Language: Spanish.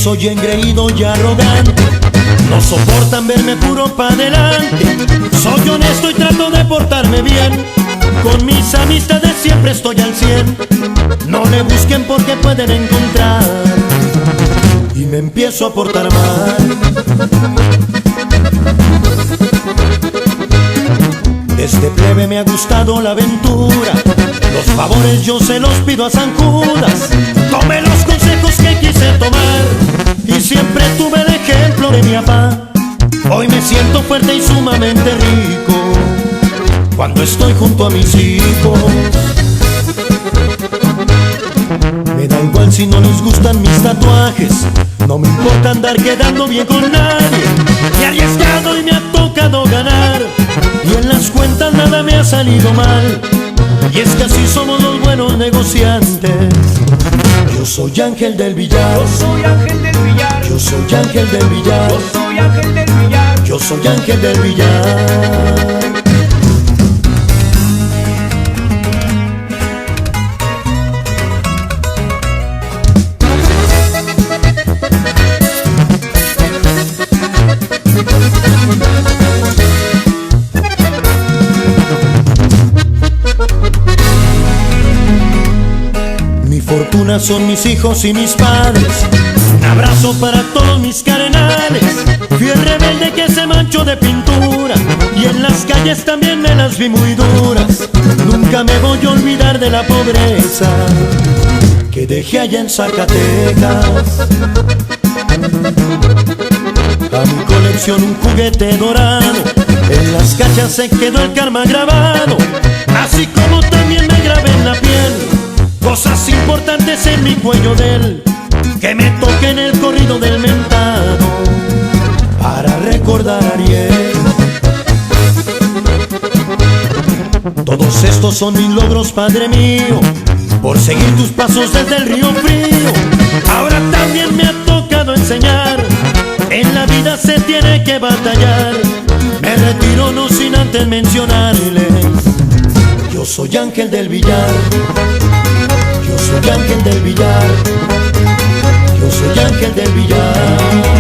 soy engreído y arrogante, no soportan verme puro pa' adelante. Soy honesto y trato de portarme bien, con mis amistades siempre estoy al 100. No me busquen porque pueden encontrar, y me empiezo a portar mal. Desde plebe me ha gustado la aventura, los favores yo se los pido a San Judas. Tomé los consejos que quise tomar y siempre tuve el ejemplo de mi papá. Hoy me siento fuerte y sumamente rico cuando estoy junto a mis hijos. Me da igual si no les gustan mis tatuajes, no me importa andar quedando bien con nadie. Me he arriesgado y me ha tocado ganar, y en las cuentas nada me ha salido mal. Y es que así somos los buenos negociantes. Yo soy Ángel del Villar, Yo soy Ángel del Villar, yo soy Ángel del Villar, yo soy Ángel del Villar. yo soy Ángel del Villar. Mi fortuna son mis hijos y mis padres. Un abrazo para todos mis carnales. Fui el rebelde que se manchó de pintura, y en las calles también me las vi muy duras. Nunca me voy a olvidar de la pobreza que dejé allá en Zacatecas. A mi colección un juguete dorado, en las cachas se quedó el karma grabado, así como también me grabé en la piel cosas importantes en mi cuello del que me toque en el corrido del mentado para recordar a Ariel. Todos estos son mis logros, Padre mío, por seguir tus pasos desde el río frío. Ahora también me ha tocado enseñar, en la vida se tiene que batallar. Me retiro no sin antes mencionarles: yo soy Ángel del Villar, yo soy Ángel del Villar, yo soy Ángel del Villar.